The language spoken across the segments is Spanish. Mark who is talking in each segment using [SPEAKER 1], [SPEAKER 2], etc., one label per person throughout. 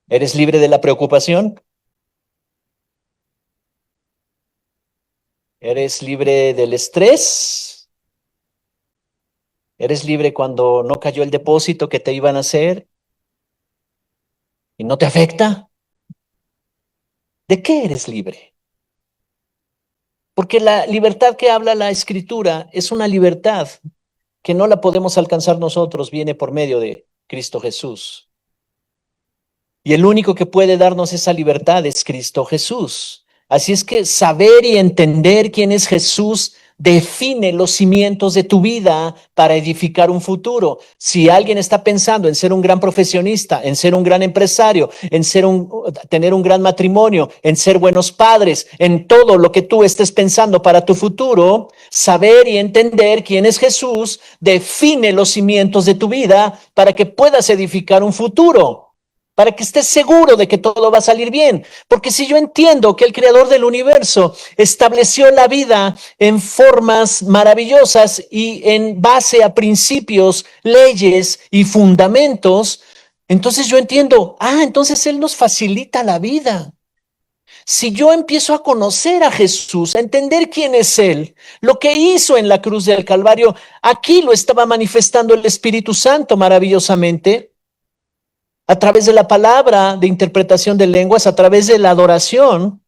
[SPEAKER 1] ¿Eres libre de la preocupación? ¿Eres libre del estrés? ¿Eres libre cuando no cayó el depósito que te iban a hacer y no te afecta? ¿De qué eres libre? Porque la libertad que habla la Escritura es una libertad que no la podemos alcanzar nosotros, viene por medio de Cristo Jesús. Y el único que puede darnos esa libertad es Cristo Jesús. Así es que saber y entender quién es Jesús define los cimientos de tu vida para edificar un futuro. Si alguien está pensando en ser un gran profesionista, en ser un gran empresario, en tener un gran matrimonio, en ser buenos padres, en todo lo que tú estés pensando para tu futuro, saber y entender quién es Jesús define los cimientos de tu vida para que puedas edificar un futuro, para que estés seguro de que todo va a salir bien. Porque si yo entiendo que el creador del universo estableció la vida en formas maravillosas y en base a principios, leyes y fundamentos, entonces yo entiendo, entonces Él nos facilita la vida. Si yo empiezo a conocer a Jesús, a entender quién es Él, lo que hizo en la cruz del Calvario, aquí lo estaba manifestando el Espíritu Santo maravillosamente, a través de la palabra, de interpretación de lenguas, a través de la adoración,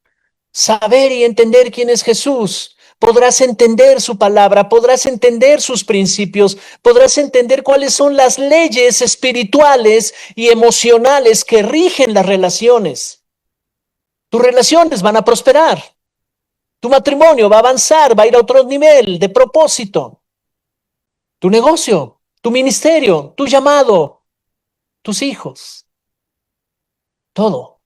[SPEAKER 1] saber y entender quién es Jesús. Podrás entender su palabra, podrás entender sus principios, podrás entender cuáles son las leyes espirituales y emocionales que rigen las relaciones. Tus relaciones van a prosperar, tu matrimonio va a avanzar, va a ir a otro nivel de propósito, tu negocio, tu ministerio, tu llamado, tus hijos, todo.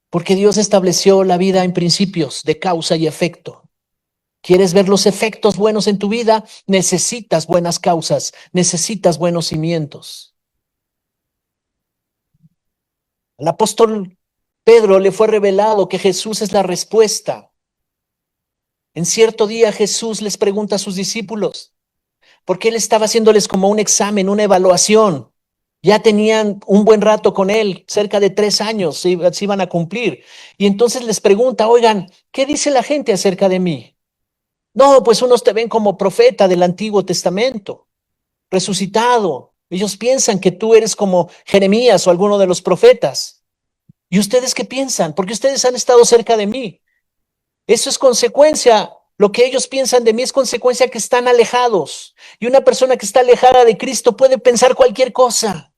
[SPEAKER 1] Porque Dios estableció la vida en principios de causa y efecto. ¿Quieres ver los efectos buenos en tu vida? Necesitas buenas causas, necesitas buenos cimientos. Al apóstol Pedro le fue revelado que Jesús es la respuesta. En cierto día Jesús les pregunta a sus discípulos, porque él estaba haciéndoles como un examen, una evaluación. Ya tenían un buen rato con él, cerca de 3 años se iban a cumplir. Y entonces les pregunta, oigan, ¿qué dice la gente acerca de mí? No, pues unos te ven como profeta del Antiguo Testamento, resucitado. Ellos piensan que tú eres como Jeremías o alguno de los profetas. ¿Y ustedes qué piensan? Porque ustedes han estado cerca de mí. Eso es consecuencia. Lo que ellos piensan de mí es consecuencia que están alejados. Y una persona que está alejada de Cristo puede pensar cualquier cosa.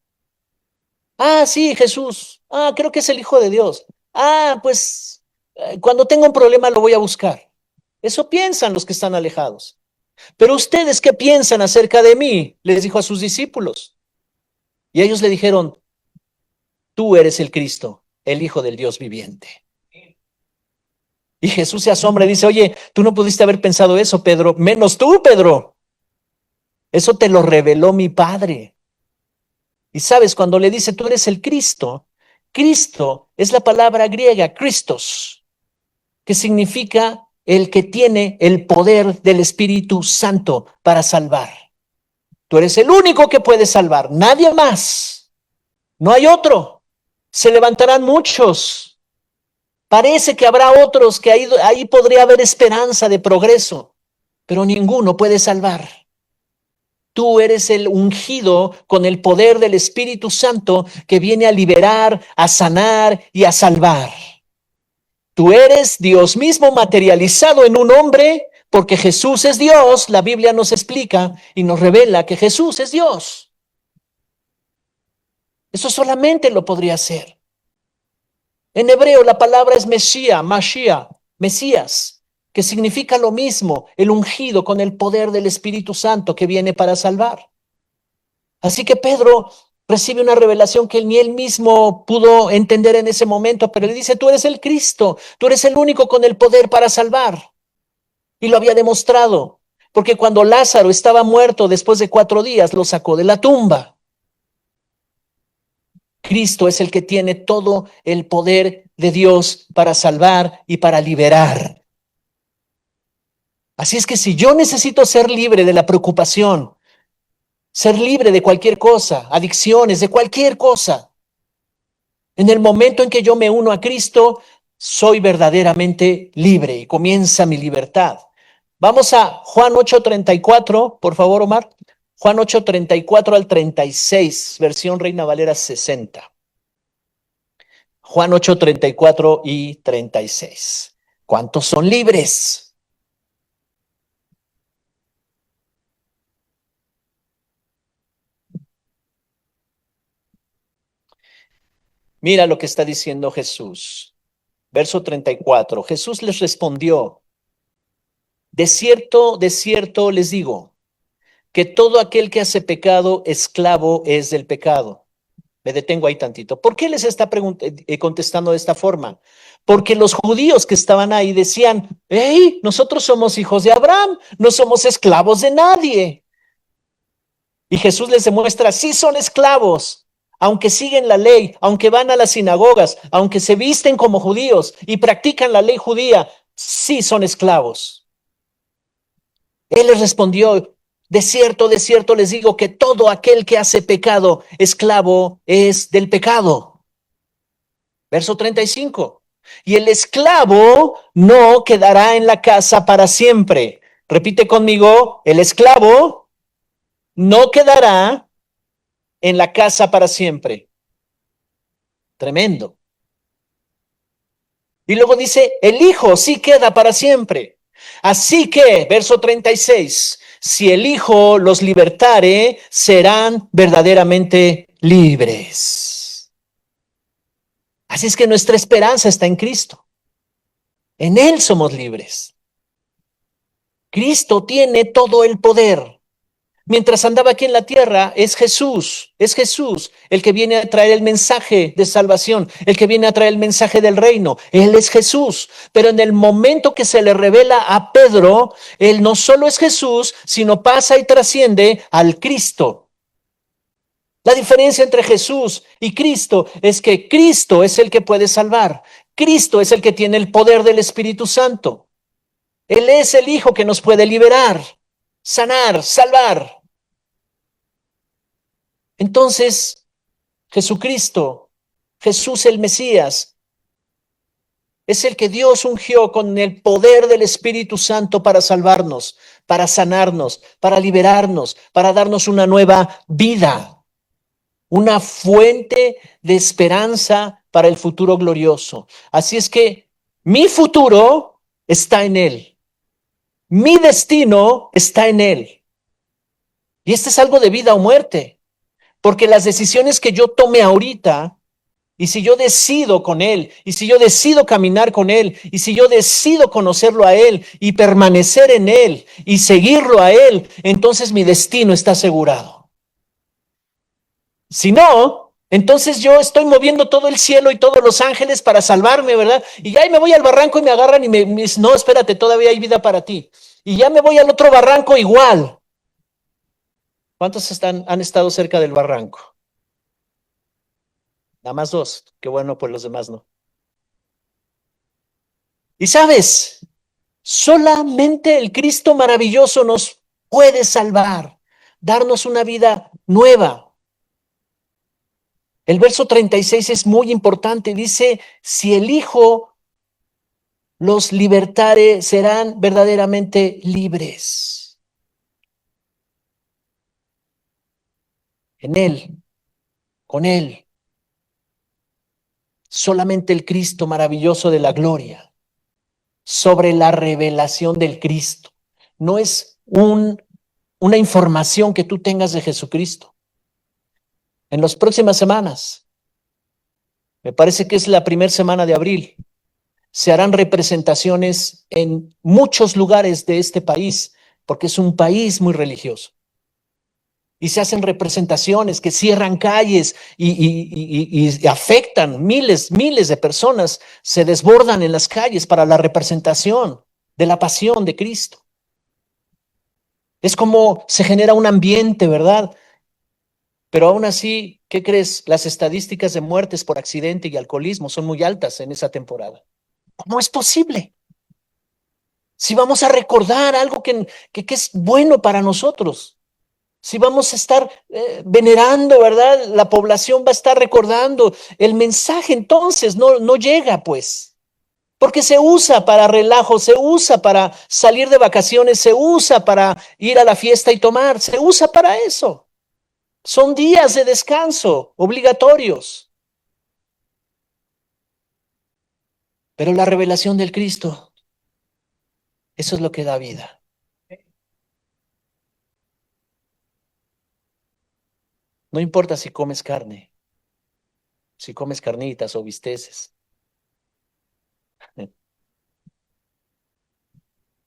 [SPEAKER 1] Sí, Jesús. Creo que es el Hijo de Dios. Pues cuando tenga un problema lo voy a buscar. Eso piensan los que están alejados. Pero ustedes, ¿qué piensan acerca de mí? Les dijo a sus discípulos. Y ellos le dijeron, tú eres el Cristo, el Hijo del Dios viviente. Y Jesús se asombra y dice, oye, tú no pudiste haber pensado eso, Pedro, menos tú, Pedro. Eso te lo reveló mi Padre. Y sabes, cuando le dice, tú eres el Cristo, Cristo es la palabra griega, Christos, que significa el que tiene el poder del Espíritu Santo para salvar. Tú eres el único que puede salvar, nadie más. No hay otro. Se levantarán muchos. Parece que habrá otros que ahí podría haber esperanza de progreso, pero ninguno puede salvar. Tú eres el ungido con el poder del Espíritu Santo que viene a liberar, a sanar y a salvar. Tú eres Dios mismo materializado en un hombre, porque Jesús es Dios. La Biblia nos explica y nos revela que Jesús es Dios. Eso solamente lo podría hacer. En hebreo la palabra es Mashiach, Mesías, que significa lo mismo, el ungido con el poder del Espíritu Santo que viene para salvar. Así que Pedro recibe una revelación que ni él mismo pudo entender en ese momento, pero le dice, tú eres el Cristo, tú eres el único con el poder para salvar. Y lo había demostrado, porque cuando Lázaro estaba muerto después de 4 días, lo sacó de la tumba. Cristo es el que tiene todo el poder de Dios para salvar y para liberar. Así es que si yo necesito ser libre de la preocupación, ser libre de cualquier cosa, adicciones, de cualquier cosa, En el momento en que yo me uno a Cristo, soy verdaderamente libre y comienza mi libertad. Vamos a Juan 8:34, por favor, Omar. Juan 8:34 al 36, versión Reina Valera 60. Juan 8:34 y 36. ¿Cuántos son libres? Mira lo que está diciendo Jesús. Verso 34. Jesús les respondió: de cierto les digo, que todo aquel que hace pecado, esclavo es del pecado. Me detengo ahí tantito. ¿Por qué les está contestando de esta forma? Porque los judíos que estaban ahí decían: hey, nosotros somos hijos de Abraham, no somos esclavos de nadie. Y Jesús les demuestra: sí son esclavos, aunque siguen la ley, aunque van a las sinagogas, aunque se visten como judíos y practican la ley judía, sí son esclavos. Él les respondió: de cierto les digo que todo aquel que hace pecado, esclavo es del pecado. Verso 35. Y el esclavo no quedará en la casa para siempre. Repite conmigo: el esclavo no quedará en la casa para siempre. Tremendo. Y luego dice: el hijo sí queda para siempre. Así que, verso 36, si el hijo los libertare, serán verdaderamente libres. Así es que nuestra esperanza está en Cristo. En Él somos libres. Cristo tiene todo el poder. Mientras andaba aquí en la tierra, es Jesús el que viene a traer el mensaje de salvación, el que viene a traer el mensaje del reino. Él es Jesús, pero en el momento que se le revela a Pedro, él no solo es Jesús, sino pasa y trasciende al Cristo. La diferencia entre Jesús y Cristo es que Cristo es el que puede salvar. Cristo es el que tiene el poder del Espíritu Santo. Él es el Hijo que nos puede liberar, sanar, salvar. Entonces, Jesucristo, Jesús el Mesías, es el que Dios ungió con el poder del Espíritu Santo para salvarnos, para sanarnos, para liberarnos, para darnos una nueva vida, una fuente de esperanza para el futuro glorioso. Así es que mi futuro está en Él, mi destino está en Él. Y este es algo de vida o muerte, porque las decisiones que yo tome ahorita, y si yo decido con Él, y si yo decido caminar con Él, y si yo decido conocerlo a Él y permanecer en Él y seguirlo a Él, entonces mi destino está asegurado. Si no, entonces yo estoy moviendo todo el cielo y todos los ángeles para salvarme, ¿verdad? Y ya me voy al barranco y me agarran y me dicen: no, espérate, todavía hay vida para ti. Y ya me voy al otro barranco igual. ¿Cuántos han estado cerca del barranco? Nada más dos. Qué bueno, pues los demás no. Y sabes, solamente el Cristo maravilloso nos puede salvar, darnos una vida nueva. El verso 36 es muy importante. Dice: si el Hijo los libertare, serán verdaderamente libres. En Él, con Él, solamente el Cristo maravilloso de la gloria, sobre la revelación del Cristo. No es una información que tú tengas de Jesucristo. En las próximas semanas, me parece que es la primera semana de abril, se harán representaciones en muchos lugares de este país, porque es un país muy religioso. Y se hacen representaciones que cierran calles y afectan miles de personas, se desbordan en las calles para la representación de la pasión de Cristo. Es como se genera un ambiente, ¿verdad? Pero aún así, ¿qué crees? Las estadísticas de muertes por accidente y alcoholismo son muy altas en esa temporada. ¿Cómo es posible? Si vamos a recordar algo que es bueno para nosotros. si vamos a estar venerando, ¿verdad? La población va a estar recordando. El mensaje entonces no llega, pues. Porque se usa para relajo, se usa para salir de vacaciones, se usa para ir a la fiesta y tomar, se usa para eso. Son días de descanso obligatorios. Pero la revelación del Cristo, eso es lo que da vida. No importa si comes carne, si comes carnitas o bisteces.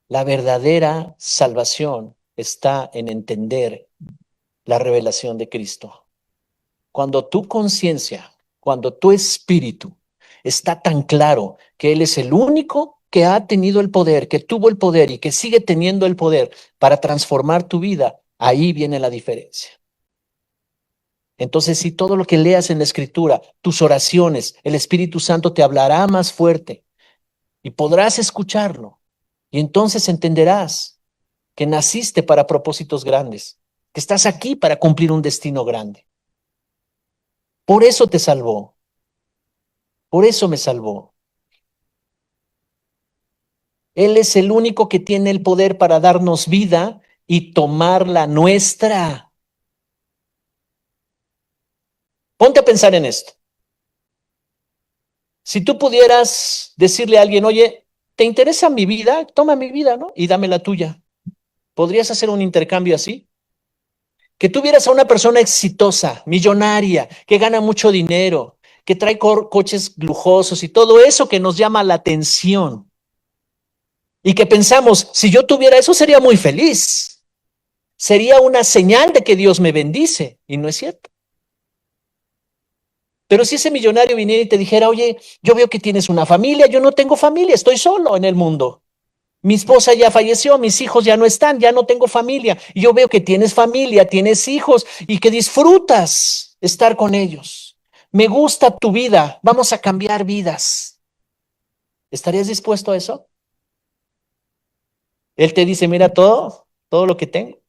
[SPEAKER 1] La verdadera salvación está en entender la revelación de Cristo. Cuando tu conciencia, cuando tu espíritu está tan claro que Él es el único que ha tenido el poder, que tuvo el poder y que sigue teniendo el poder para transformar tu vida, ahí viene la diferencia. Entonces, si todo lo que leas en la Escritura, tus oraciones, el Espíritu Santo te hablará más fuerte y podrás escucharlo. Y entonces entenderás que naciste para propósitos grandes, que estás aquí para cumplir un destino grande. Por eso te salvó, por eso me salvó. Él es el único que tiene el poder para darnos vida y tomar la nuestra. Ponte a pensar en esto. Si tú pudieras decirle a alguien, oye, ¿te interesa mi vida? Toma mi vida, ¿no? Y dame la tuya. ¿Podrías hacer un intercambio así? Que tuvieras a una persona exitosa, millonaria, que gana mucho dinero, que trae coches lujosos y todo eso que nos llama la atención. Y que pensamos, si yo tuviera eso sería muy feliz. Sería una señal de que Dios me bendice. Y no es cierto. Pero si ese millonario viniera y te dijera, oye, yo veo que tienes una familia, yo no tengo familia, estoy solo en el mundo. Mi esposa ya falleció, mis hijos ya no están, ya no tengo familia. Y yo veo que tienes familia, tienes hijos y que disfrutas estar con ellos. Me gusta tu vida, vamos a cambiar vidas. ¿Estarías dispuesto a eso? Él te dice, mira todo lo que tengo.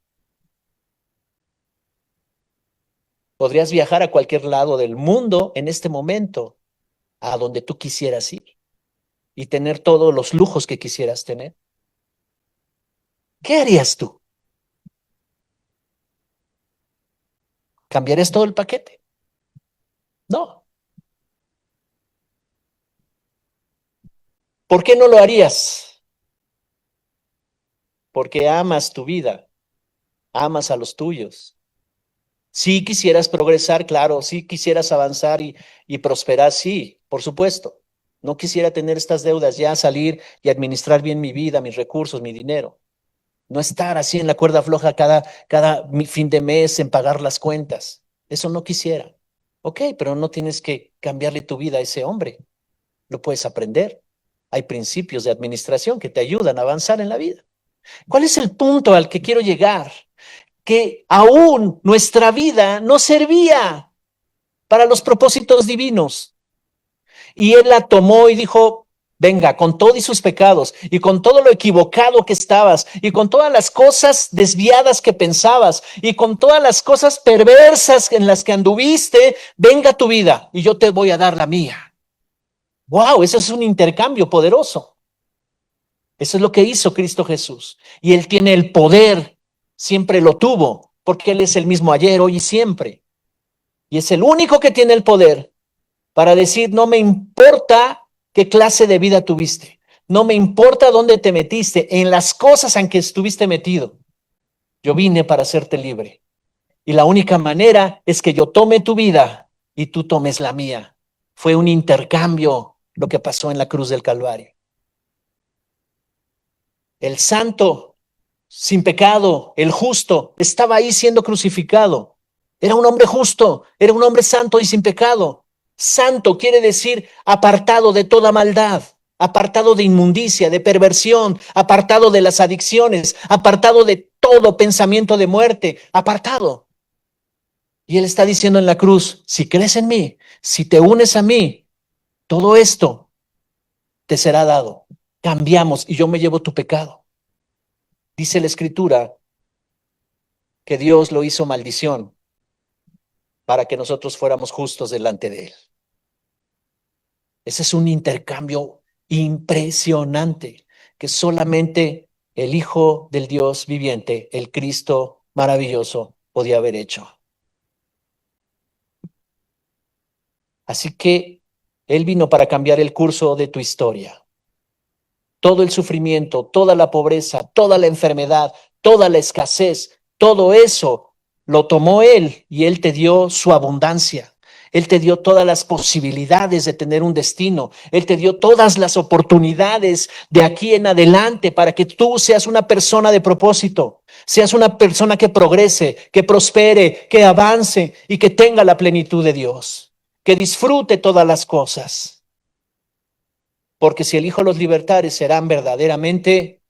[SPEAKER 1] Podrías viajar a cualquier lado del mundo en este momento, a donde tú quisieras ir y tener todos los lujos que quisieras tener. ¿Qué harías tú? ¿Cambiarías todo el paquete? No. ¿Por qué no lo harías? Porque amas tu vida, amas a los tuyos. Si quisieras progresar, claro, si quisieras avanzar y prosperar, sí, por supuesto. No quisiera tener estas deudas, ya salir y administrar bien mi vida, mis recursos, mi dinero. No estar así en la cuerda floja cada fin de mes en pagar las cuentas. Eso no quisiera. Ok, pero no tienes que cambiarle tu vida a ese hombre. Lo puedes aprender. Hay principios de administración que te ayudan a avanzar en la vida. ¿Cuál es el punto al que quiero llegar? Que aún nuestra vida no servía para los propósitos divinos. Y él la tomó y dijo, venga, con todo y sus pecados, y con todo lo equivocado que estabas, y con todas las cosas desviadas que pensabas, y con todas las cosas perversas en las que anduviste, venga tu vida, y yo te voy a dar la mía. Wow, eso es un intercambio poderoso. Eso es lo que hizo Cristo Jesús. Y Él tiene el poder, siempre lo tuvo, porque Él es el mismo ayer, hoy y siempre. Y es el único que tiene el poder para decir, no me importa qué clase de vida tuviste, no me importa dónde te metiste, en las cosas en que estuviste metido. Yo vine para hacerte libre. Y la única manera es que yo tome tu vida y tú tomes la mía. Fue un intercambio lo que pasó en la cruz del Calvario. El santo, sin pecado, el justo, estaba ahí siendo crucificado. Era un hombre justo, era un hombre santo y sin pecado. Santo quiere decir apartado de toda maldad, apartado de inmundicia, de perversión, apartado de las adicciones, apartado de todo pensamiento de muerte, apartado. Y él está diciendo en la cruz, si crees en mí, si te unes a mí, todo esto te será dado. Cambiamos y yo me llevo tu pecado. Dice la Escritura que Dios lo hizo maldición para que nosotros fuéramos justos delante de Él. Ese es un intercambio impresionante que solamente el Hijo del Dios viviente, el Cristo maravilloso, podía haber hecho. Así que Él vino para cambiar el curso de tu historia. Todo el sufrimiento, toda la pobreza, toda la enfermedad, toda la escasez, todo eso lo tomó Él y Él te dio su abundancia. Él te dio todas las posibilidades de tener un destino. Él te dio todas las oportunidades de aquí en adelante para que tú seas una persona de propósito, seas una persona que progrese, que prospere, que avance y que tenga la plenitud de Dios, que disfrute todas las cosas. Porque si el Hijo los libertare, serán verdaderamente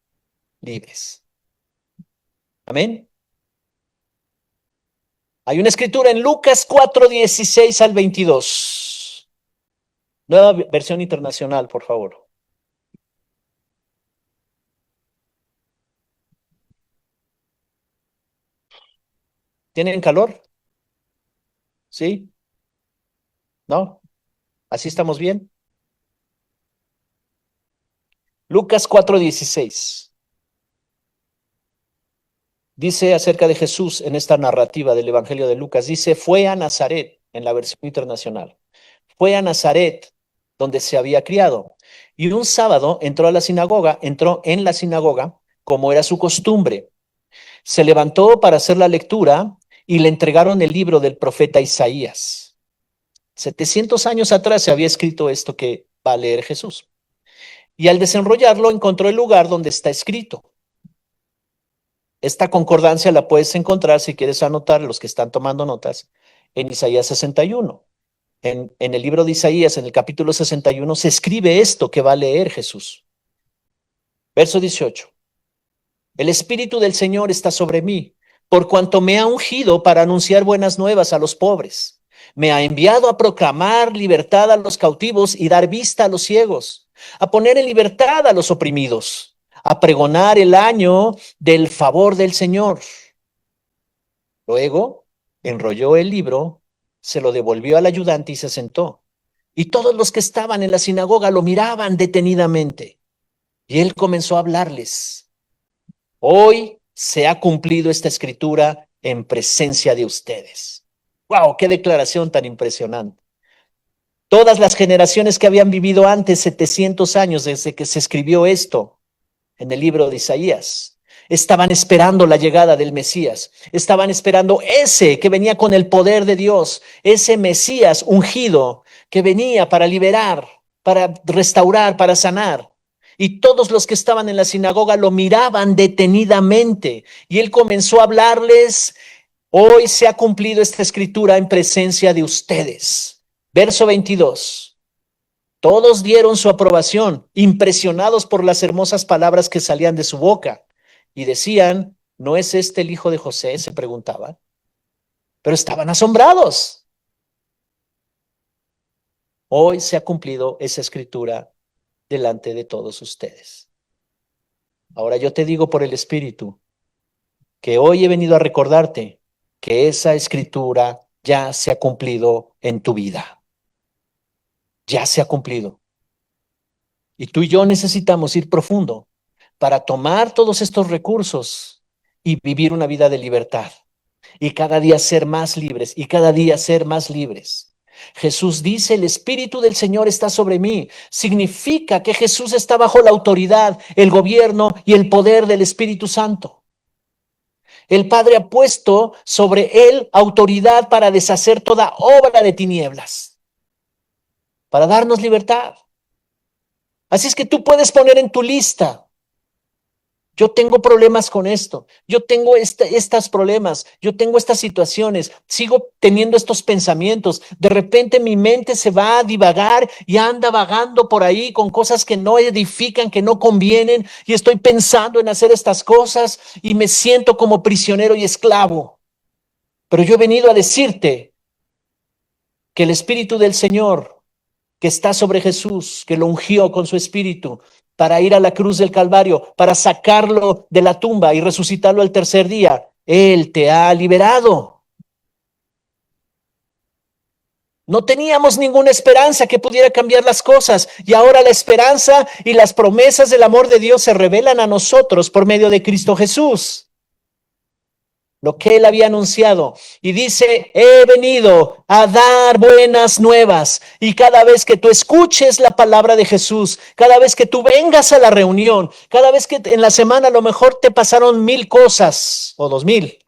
[SPEAKER 1] libres. Amén. Hay una escritura en Lucas 4:16 al 22. Nueva versión internacional, por favor. ¿Tienen calor? ¿Sí? ¿No? ¿Así estamos bien? Lucas 4:16. Dice acerca de Jesús en esta narrativa del Evangelio de Lucas, dice, fue a Nazaret, en la versión internacional. Fue a Nazaret, donde se había criado. Y un sábado entró en la sinagoga, como era su costumbre. Se levantó para hacer la lectura y le entregaron el libro del profeta Isaías. 700 años atrás se había escrito esto que va a leer Jesús. Y al desenrollarlo encontró el lugar donde está escrito. Esta concordancia la puedes encontrar, si quieres anotar, los que están tomando notas, en Isaías 61. En el libro de Isaías, en el capítulo 61, se escribe esto que va a leer Jesús. Verso 18. El Espíritu del Señor está sobre mí, por cuanto me ha ungido para anunciar buenas nuevas a los pobres. Me ha enviado a proclamar libertad a los cautivos y dar vista a los ciegos, a poner en libertad a los oprimidos, a pregonar el año del favor del Señor. Luego enrolló el libro, se lo devolvió al ayudante y se sentó. Y todos los que estaban en la sinagoga lo miraban detenidamente. Y él comenzó a hablarles. Hoy se ha cumplido esta escritura en presencia de ustedes. ¡Wow! ¡Qué declaración tan impresionante! Todas las generaciones que habían vivido antes, 700 años desde que se escribió esto en el libro de Isaías, estaban esperando la llegada del Mesías, estaban esperando ese que venía con el poder de Dios, ese Mesías ungido que venía para liberar, para restaurar, para sanar. Y todos los que estaban en la sinagoga lo miraban detenidamente y él comenzó a hablarles. Hoy se ha cumplido esta escritura en presencia de ustedes. Verso 22. Todos dieron su aprobación, impresionados por las hermosas palabras que salían de su boca. Y decían, ¿no es este el hijo de José? Se preguntaban. Pero estaban asombrados. Hoy se ha cumplido esa escritura delante de todos ustedes. Ahora yo te digo por el Espíritu que hoy he venido a recordarte que esa escritura ya se ha cumplido en tu vida. Ya se ha cumplido. Y tú y yo necesitamos ir profundo para tomar todos estos recursos y vivir una vida de libertad. Y cada día ser más libres, y cada día ser más libres. Jesús dice, el Espíritu del Señor está sobre mí. Significa que Jesús está bajo la autoridad, el gobierno y el poder del Espíritu Santo. El Padre ha puesto sobre él autoridad para deshacer toda obra de tinieblas, para darnos libertad. Así es que tú puedes poner en tu lista, yo tengo problemas con esto, yo tengo estos problemas, yo tengo estas situaciones, sigo teniendo estos pensamientos, de repente mi mente se va a divagar y anda vagando por ahí con cosas que no edifican, que no convienen, y estoy pensando en hacer estas cosas y me siento como prisionero y esclavo. Pero yo he venido a decirte que el Espíritu del Señor que está sobre Jesús, que lo ungió con su Espíritu para ir a la cruz del Calvario, para sacarlo de la tumba y resucitarlo el tercer día, Él te ha liberado. No teníamos ninguna esperanza que pudiera cambiar las cosas y ahora la esperanza y las promesas del amor de Dios se revelan a nosotros por medio de Cristo Jesús. Lo que él había anunciado y dice, he venido a dar buenas nuevas. Y cada vez que tú escuches la palabra de Jesús, cada vez que tú vengas a la reunión, cada vez que en la semana a lo mejor te pasaron 1000 cosas o 2000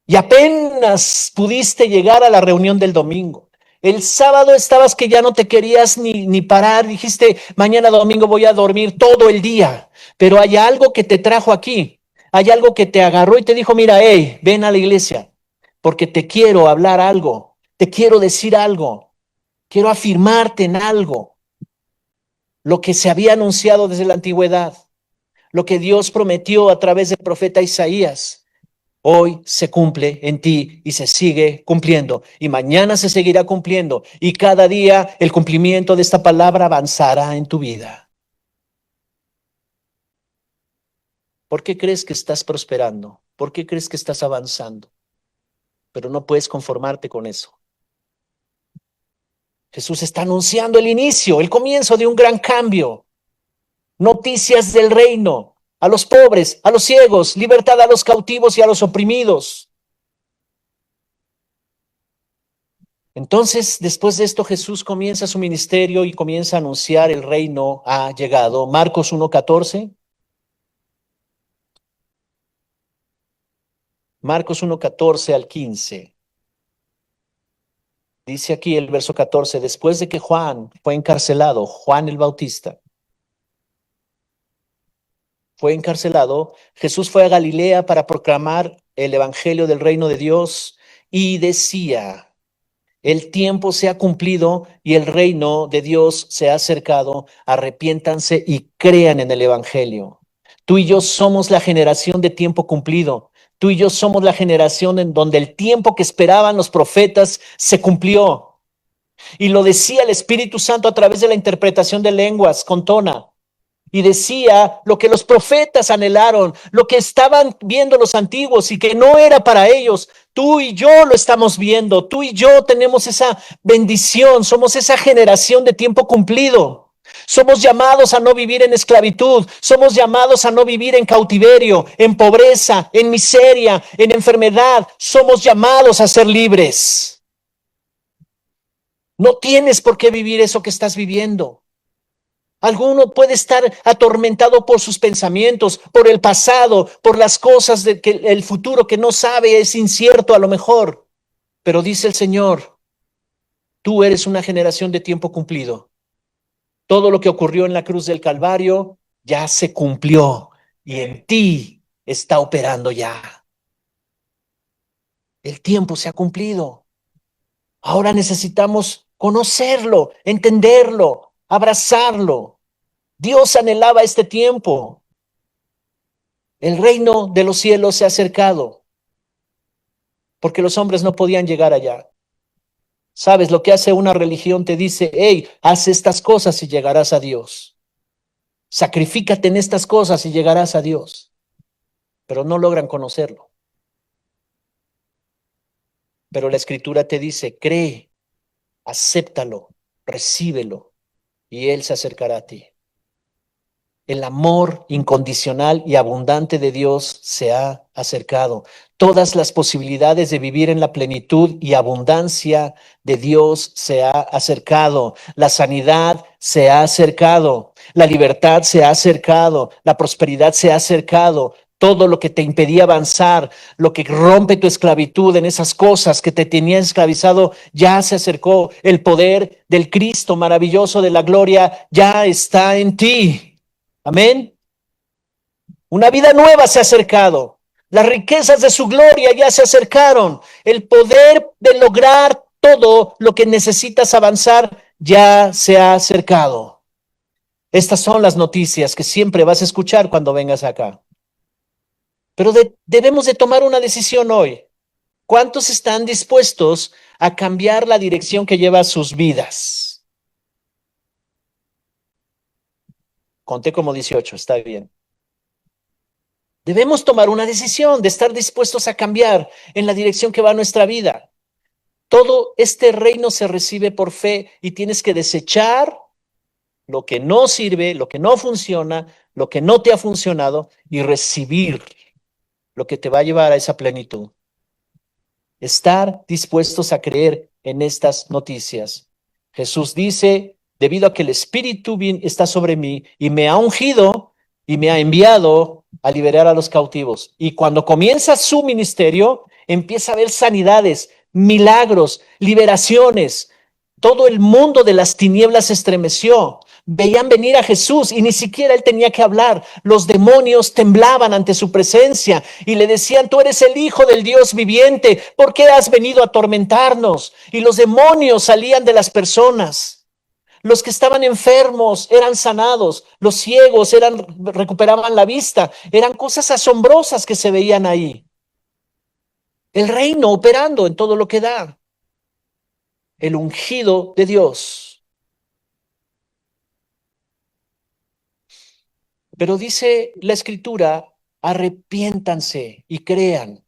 [SPEAKER 1] y apenas pudiste llegar a la reunión del domingo. El sábado estabas que ya no te querías ni parar, dijiste, mañana domingo voy a dormir todo el día, pero hay algo que te trajo aquí. Hay algo que te agarró y te dijo, mira, hey, ven a la iglesia, porque te quiero hablar algo, te quiero decir algo, quiero afirmarte en algo, lo que se había anunciado desde la antigüedad, lo que Dios prometió a través del profeta Isaías. Hoy se cumple en ti y se sigue cumpliendo y mañana se seguirá cumpliendo y cada día el cumplimiento de esta palabra avanzará en tu vida. ¿Por qué crees que estás prosperando? ¿Por qué crees que estás avanzando? Pero no puedes conformarte con eso. Jesús está anunciando el inicio, el comienzo de un gran cambio. Noticias del reino, a los pobres, a los ciegos, libertad a los cautivos y a los oprimidos. Entonces, después de esto, Jesús comienza su ministerio y comienza a anunciar el reino ha llegado. Marcos 1:14. Marcos 1:14 al 15. Dice aquí el verso 14, después de que Juan fue encarcelado, Juan el Bautista fue encarcelado, Jesús fue a Galilea para proclamar el evangelio del reino de Dios y decía, el tiempo se ha cumplido y el reino de Dios se ha acercado, arrepiéntanse y crean en el evangelio. Tú y yo somos la generación de tiempo cumplido. Tú y yo somos la generación en donde el tiempo que esperaban los profetas se cumplió. Y lo decía el Espíritu Santo a través de la interpretación de lenguas con Tona. Y decía lo que los profetas anhelaron, lo que estaban viendo los antiguos y que no era para ellos. Tú y yo lo estamos viendo, tú y yo tenemos esa bendición, somos esa generación de tiempo cumplido. Somos llamados a no vivir en esclavitud, somos llamados a no vivir en cautiverio, en pobreza, en miseria, en enfermedad. Somos llamados a ser libres. No tienes por qué vivir eso que estás viviendo. Alguno puede estar atormentado por sus pensamientos, por el pasado, por las cosas de que el futuro que no sabe, es incierto a lo mejor. Pero dice el Señor, tú eres una generación de tiempo cumplido. Todo lo que ocurrió en la cruz del Calvario ya se cumplió y en ti está operando ya. El tiempo se ha cumplido. Ahora necesitamos conocerlo, entenderlo, abrazarlo. Dios anhelaba este tiempo. El reino de los cielos se ha acercado, porque los hombres no podían llegar allá. ¿Sabes lo que hace una religión? Te dice, hey, haz estas cosas y llegarás a Dios. Sacrifícate en estas cosas y llegarás a Dios. Pero no logran conocerlo. Pero la Escritura te dice, cree, acéptalo, recíbelo, y Él se acercará a ti. El amor incondicional y abundante de Dios se ha acercado. Todas las posibilidades de vivir en la plenitud y abundancia de Dios se ha acercado. La sanidad se ha acercado. La libertad se ha acercado. La prosperidad se ha acercado. Todo lo que te impedía avanzar, lo que rompe tu esclavitud en esas cosas que te tenían esclavizado, ya se acercó. El poder del Cristo maravilloso de la gloria ya está en ti. Amén. Una vida nueva se ha acercado. Las riquezas de su gloria ya se acercaron. El poder de lograr todo lo que necesitas avanzar ya se ha acercado. Estas son las noticias que siempre vas a escuchar cuando vengas acá. Pero debemos de tomar una decisión hoy. ¿Cuántos están dispuestos a cambiar la dirección que lleva sus vidas? Conté como 18, está bien. Debemos tomar una decisión de estar dispuestos a cambiar en la dirección que va nuestra vida. Todo este reino se recibe por fe y tienes que desechar lo que no sirve, lo que no funciona, lo que no te ha funcionado y recibir lo que te va a llevar a esa plenitud. Estar dispuestos a creer en estas noticias. Jesús dice, debido a que el Espíritu está sobre mí y me ha ungido y me ha enviado a liberar a los cautivos. Y cuando comienza su ministerio, empieza a haber sanidades, milagros, liberaciones. Todo el mundo de las tinieblas se estremeció. Veían venir a Jesús y ni siquiera él tenía que hablar. Los demonios temblaban ante su presencia y le decían, tú eres el Hijo del Dios viviente, ¿por qué has venido a atormentarnos? Y los demonios salían de las personas. Los que estaban enfermos eran sanados, los ciegos recuperaban la vista. Eran cosas asombrosas que se veían ahí. El reino operando en todo lo que da. El ungido de Dios. Pero dice la Escritura, arrepiéntanse y crean.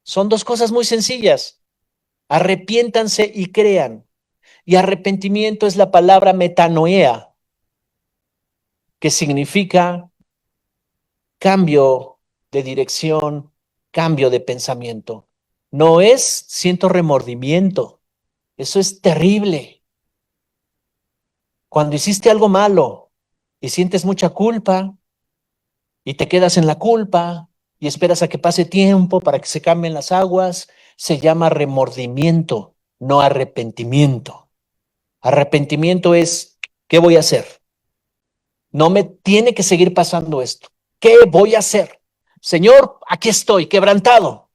[SPEAKER 1] Son dos cosas muy sencillas. Arrepiéntanse y crean. Y arrepentimiento es la palabra metanoia, que significa cambio de dirección, cambio de pensamiento. No es siento remordimiento. Eso es terrible. Cuando hiciste algo malo y sientes mucha culpa y te quedas en la culpa y esperas a que pase tiempo para que se cambien las aguas, se llama remordimiento, no arrepentimiento. Arrepentimiento es, ¿qué voy a hacer? No me tiene que seguir pasando esto. ¿Qué voy a hacer? Señor, aquí estoy, quebrantado.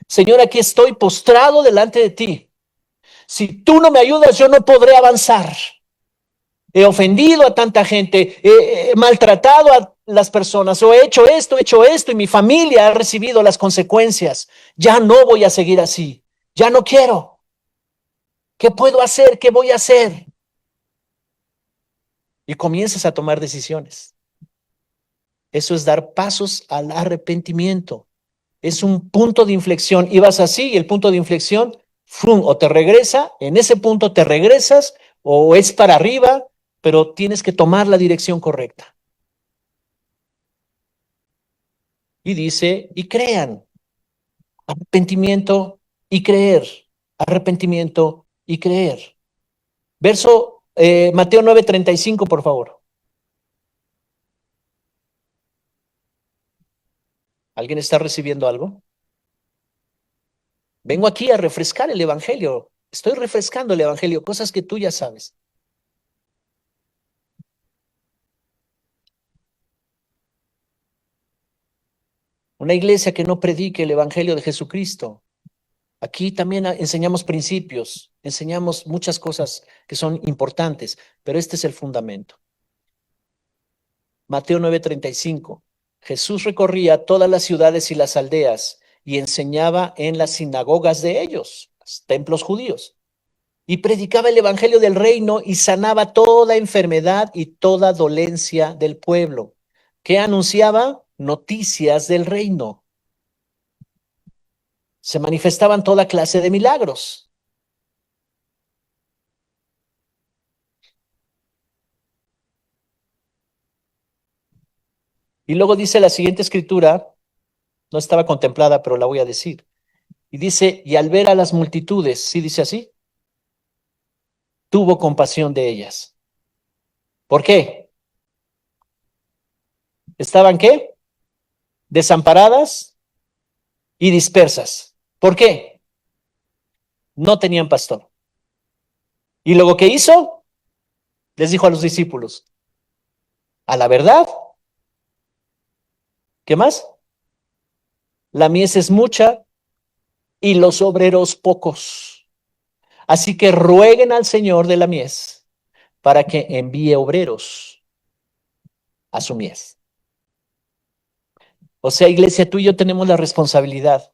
[SPEAKER 1] Señor, aquí estoy postrado delante de ti. Si tú no me ayudas, yo no podré avanzar. He ofendido a tanta gente, he maltratado a las personas, o he hecho esto, y mi familia ha recibido las consecuencias. Ya no voy a seguir así. Ya no quiero. ¿Qué puedo hacer? ¿Qué voy a hacer? Y comienzas a tomar decisiones. Eso es dar pasos al arrepentimiento. Es un punto de inflexión. Ibas así y el punto de inflexión, ¡fum!, o te regresa, en ese punto te regresas, o es para arriba, pero tienes que tomar la dirección correcta. Y dice, y crean. Arrepentimiento y creer. Arrepentimiento y creer. Verso Mateo 9:35, por favor. ¿Alguien está recibiendo algo? Vengo aquí a refrescar el evangelio. Estoy refrescando el evangelio, cosas que tú ya sabes. Una iglesia que no predique el evangelio de Jesucristo. Aquí también enseñamos principios, enseñamos muchas cosas que son importantes, pero este es el fundamento. Mateo 9:35. Jesús recorría todas las ciudades y las aldeas y enseñaba en las sinagogas de ellos, los templos judíos, y predicaba el evangelio del reino y sanaba toda enfermedad y toda dolencia del pueblo. ¿Qué anunciaba? Noticias del reino. Se manifestaban toda clase de milagros. Y luego dice la siguiente escritura, no estaba contemplada, pero la voy a decir. Y dice, y al ver a las multitudes, ¿sí dice así? Tuvo compasión de ellas. ¿Por qué? ¿Estaban qué? Desamparadas y dispersas. ¿Por qué? No tenían pastor. ¿Y luego qué hizo? Les dijo a los discípulos, a la verdad, ¿qué más? La mies es mucha y los obreros pocos. Así que rueguen al Señor de la mies para que envíe obreros a su mies. O sea, iglesia, tú y yo tenemos la responsabilidad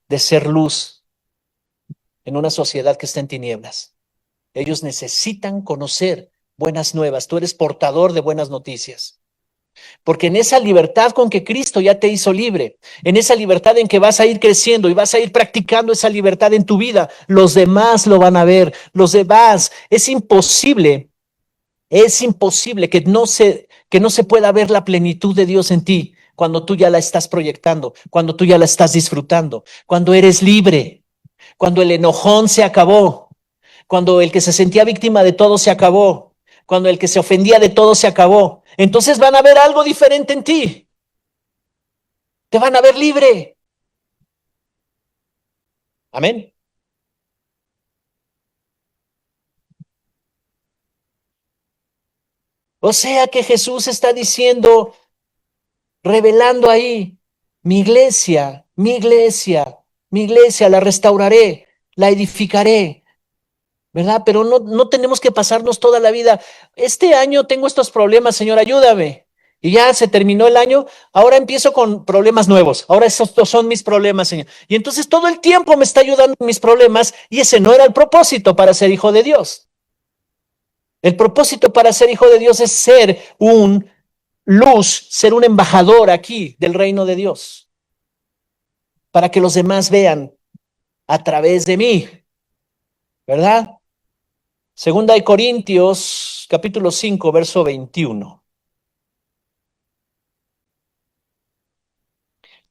[SPEAKER 1] de ser luz en una sociedad que está en tinieblas. Ellos necesitan conocer buenas nuevas. Tú eres portador de buenas noticias. Porque en esa libertad con que Cristo ya te hizo libre, en esa libertad en que vas a ir creciendo y vas a ir practicando esa libertad en tu vida, los demás lo van a ver, los demás, es imposible que no se pueda ver la plenitud de Dios en ti cuando tú ya la estás proyectando, cuando tú ya la estás disfrutando, cuando eres libre, cuando el enojón se acabó, cuando el que se sentía víctima de todo se acabó, cuando el que se ofendía de todo se acabó. Entonces van a ver algo diferente en ti. Te van a ver libre. Amén. O sea que Jesús está diciendo, revelando ahí, mi iglesia, mi iglesia, mi iglesia la restauraré, la edificaré, ¿verdad? Pero no tenemos que pasarnos toda la vida. Este año tengo estos problemas, Señor, ayúdame. Y ya se terminó el año, ahora empiezo con problemas nuevos. Ahora estos son mis problemas, Señor. Y entonces todo el tiempo me está ayudando en mis problemas y ese no era el propósito para ser hijo de Dios. El propósito para ser hijo de Dios es ser un luz, ser un embajador aquí del reino de Dios, para que los demás vean a través de mí, ¿verdad? Segunda de Corintios, capítulo 5, verso 21.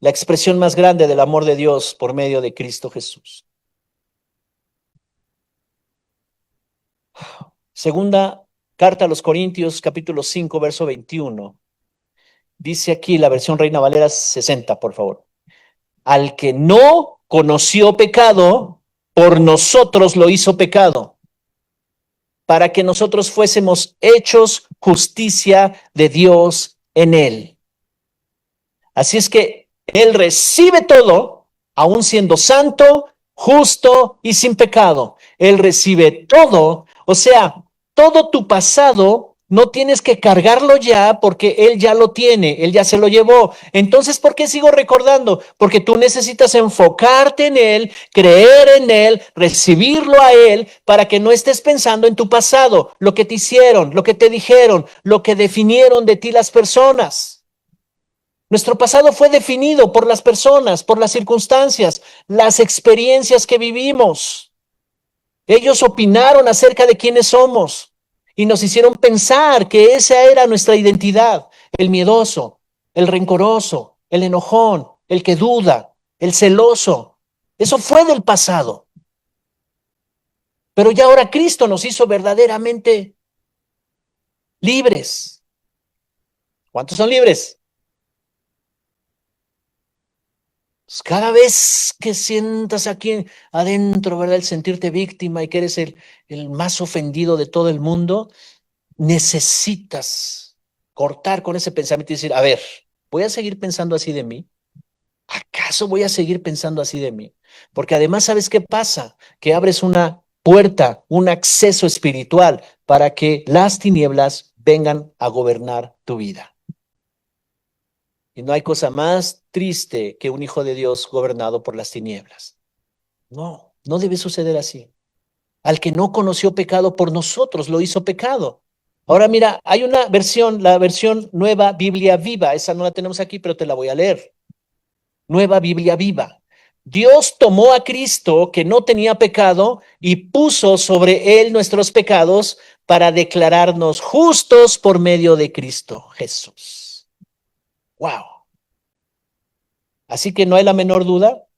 [SPEAKER 1] La expresión más grande del amor de Dios por medio de Cristo Jesús. Segunda carta a los Corintios, capítulo 5, verso 21. Dice aquí la versión Reina Valera 60, por favor. Al que no conoció pecado, por nosotros lo hizo pecado, para que nosotros fuésemos hechos justicia de Dios en él. Así es que él recibe todo, aun siendo santo, justo y sin pecado. Él recibe todo, o sea, todo tu pasado no tienes que cargarlo ya porque él ya lo tiene, él ya se lo llevó. Entonces, ¿por qué sigo recordando? Porque tú necesitas enfocarte en él, creer en él, recibirlo a él para que no estés pensando en tu pasado, lo que te hicieron, lo que te dijeron, lo que definieron de ti las personas. Nuestro pasado fue definido por las personas, por las circunstancias, las experiencias que vivimos. Ellos opinaron acerca de quiénes somos y nos hicieron pensar que esa era nuestra identidad, el miedoso, el rencoroso, el enojón, el que duda, el celoso. Eso fue del pasado. Pero ya ahora Cristo nos hizo verdaderamente libres. ¿Cuántos son libres? Cada vez que sientas aquí adentro, ¿verdad? El sentirte víctima y que eres el más ofendido de todo el mundo, necesitas cortar con ese pensamiento y decir, a ver, ¿voy a seguir pensando así de mí? ¿Acaso voy a seguir pensando así de mí? Porque además, ¿sabes qué pasa? Que abres una puerta, un acceso espiritual para que las tinieblas vengan a gobernar tu vida. Y no hay cosa más triste que un hijo de Dios gobernado por las tinieblas. No debe suceder así. Al que no conoció pecado por nosotros, lo hizo pecado. Ahora mira, hay una versión, la versión Nueva Biblia Viva. Esa no la tenemos aquí, pero te la voy a leer. Nueva Biblia Viva. Dios tomó a Cristo que no tenía pecado y puso sobre él nuestros pecados para declararnos justos por medio de Cristo Jesús. Wow. Así que no hay la menor duda.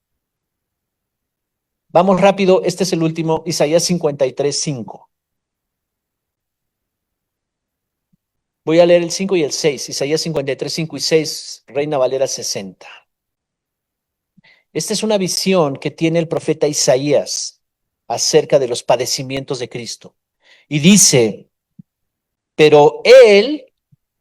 [SPEAKER 1] Vamos rápido, este es el último, Isaías 53, 5. Voy a leer el 5 y el 6, Isaías 53, 5 y 6, Reina Valera 60. Esta es una visión que tiene el profeta Isaías acerca de los padecimientos de Cristo. Y dice, pero él,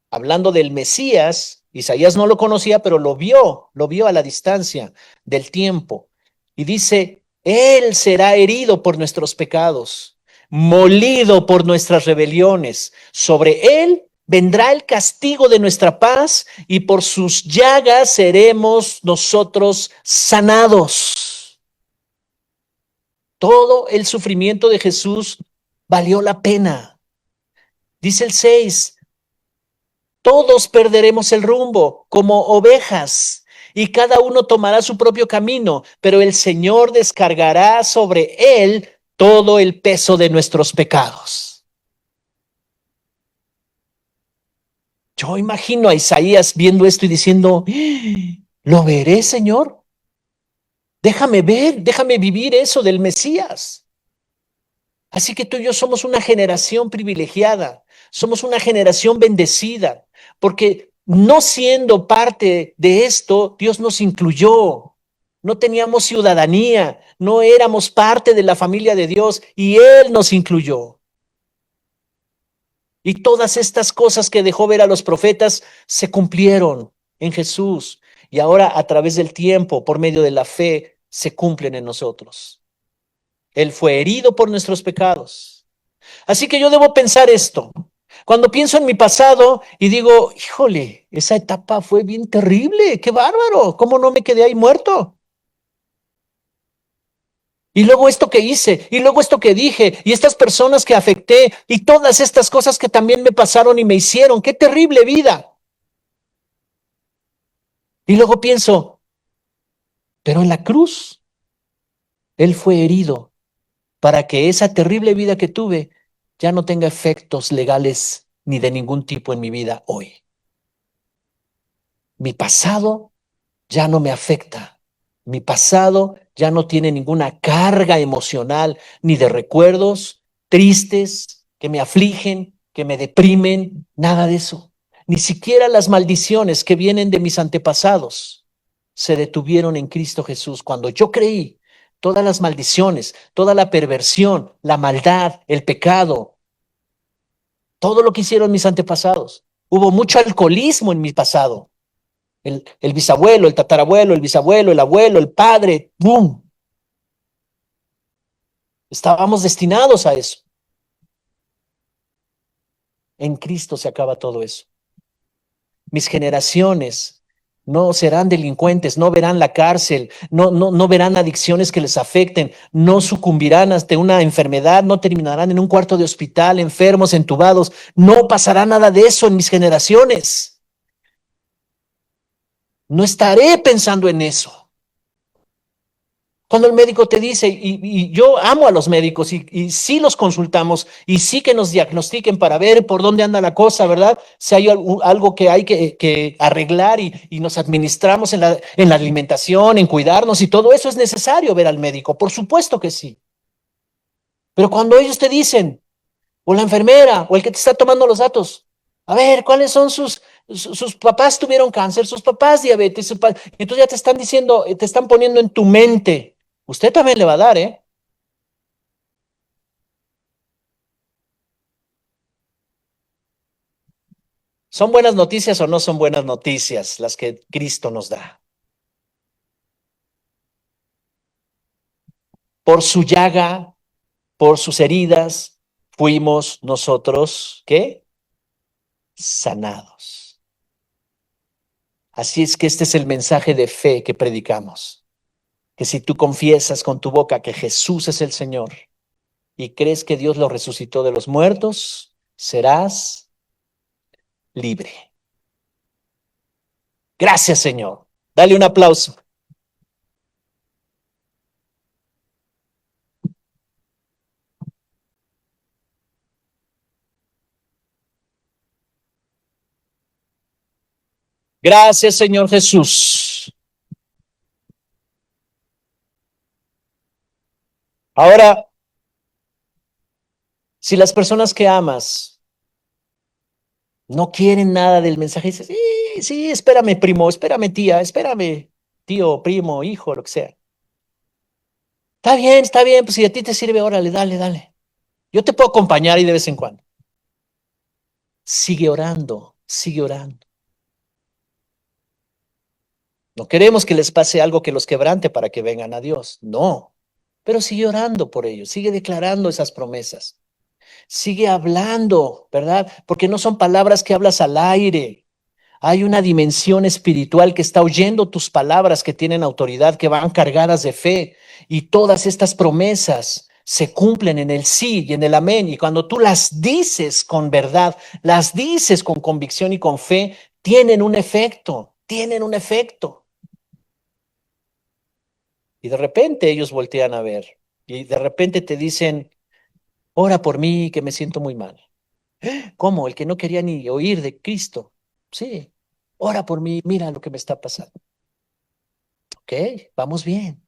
[SPEAKER 1] hablando del Mesías, Isaías no lo conocía, pero lo vio a la distancia del tiempo. Y dice, él será herido por nuestros pecados, molido por nuestras rebeliones. Sobre él vendrá el castigo de nuestra paz y por sus llagas seremos nosotros sanados. Todo el sufrimiento de Jesús valió la pena. Dice el 6, Todos perderemos el rumbo como ovejas y cada uno tomará su propio camino, pero el Señor descargará sobre él todo el peso de nuestros pecados. Yo imagino a Isaías viendo esto y diciendo, ¿lo veré, Señor? Déjame ver, déjame vivir eso del Mesías. Así que tú y yo somos una generación privilegiada, somos una generación bendecida, porque no siendo parte de esto, Dios nos incluyó. No teníamos ciudadanía, no éramos parte de la familia de Dios y Él nos incluyó. Y todas estas cosas que dejó ver a los profetas se cumplieron en Jesús. Y ahora a través del tiempo, por medio de la fe, se cumplen en nosotros. Él fue herido por nuestros pecados. Así que yo debo pensar esto. Cuando pienso en mi pasado y digo, híjole, esa etapa fue bien terrible, qué bárbaro, ¿cómo no me quedé ahí muerto? Y luego esto que hice, y luego esto que dije, y estas personas que afecté, y todas estas cosas que también me pasaron y me hicieron, qué terrible vida. Y luego pienso, pero en la cruz, Él fue herido para que esa terrible vida que tuve ya no tenga efectos legales ni de ningún tipo en mi vida hoy. Mi pasado ya no me afecta. Mi pasado ya no tiene ninguna carga emocional ni de recuerdos tristes que me afligen, que me deprimen, nada de eso. Ni siquiera las maldiciones que vienen de mis antepasados se detuvieron en Cristo Jesús. Cuando yo creí, todas las maldiciones, toda la perversión, la maldad, el pecado, todo lo que hicieron mis antepasados. Hubo mucho alcoholismo en mi pasado. El bisabuelo, el tatarabuelo, el bisabuelo, el abuelo, el padre, ¡bum! Estábamos destinados a eso. En Cristo se acaba todo eso. Mis generaciones no serán delincuentes, no verán la cárcel, no verán adicciones que les afecten, no sucumbirán ante una enfermedad, no terminarán en un cuarto de hospital, enfermos, entubados. No pasará nada de eso en mis generaciones. No estaré pensando en eso. Cuando el médico te dice, y yo amo a los médicos y sí los consultamos y sí que nos diagnostiquen para ver por dónde anda la cosa, ¿verdad? Si hay algo que hay que arreglar y nos administramos en la alimentación, en cuidarnos y todo eso es necesario ver al médico, por supuesto que sí. Pero cuando ellos te dicen, o la enfermera, o el que te está tomando los datos, a ver, ¿cuáles son sus papás tuvieron cáncer, sus papás diabetes, entonces ya te están diciendo, te están poniendo en tu mente. Usted también le va a dar, ¿eh? ¿Son buenas noticias o no son buenas noticias las que Cristo nos da? Por su llaga, por sus heridas, fuimos nosotros, ¿qué? Sanados. Así es que este es el mensaje de fe que predicamos. Que si tú confiesas con tu boca que Jesús es el Señor y crees que Dios lo resucitó de los muertos, serás libre. Gracias, Señor. Dale un aplauso. Gracias, Señor Jesús. Ahora, si las personas que amas no quieren nada del mensaje, dices, sí, sí, espérame, primo, espérame, tía, espérame, tío, primo, hijo, lo que sea. Está bien, pues si a ti te sirve, órale, dale, dale. Yo te puedo acompañar y de vez en cuando. Sigue orando, sigue orando. No queremos que les pase algo que los quebrante para que vengan a Dios, no. Pero sigue orando por ellos, sigue declarando esas promesas. Sigue hablando, ¿verdad? Porque no son palabras que hablas al aire. Hay una dimensión espiritual que está oyendo tus palabras que tienen autoridad, que van cargadas de fe. Y todas estas promesas se cumplen en el sí y en el amén. Y cuando tú las dices con verdad, las dices con convicción y con fe, tienen un efecto, tienen un efecto. Y de repente ellos voltean a ver y de repente te dicen, ora por mí que me siento muy mal. ¿Cómo? El que no quería ni oír de Cristo. Sí, ora por mí, mira lo que me está pasando. Ok, vamos bien.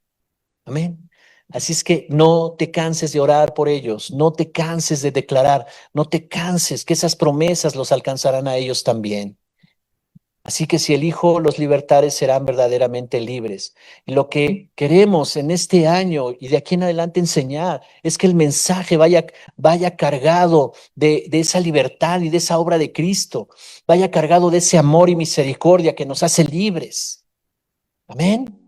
[SPEAKER 1] Amén. Así es que no te canses de orar por ellos, no te canses de declarar, no te canses, que esas promesas los alcanzarán a ellos también. Así que si el Hijo los libertares serán verdaderamente libres. Y lo que queremos en este año y de aquí en adelante enseñar es que el mensaje vaya cargado de esa libertad y de esa obra de Cristo, vaya cargado de ese amor y misericordia que nos hace libres. Amén.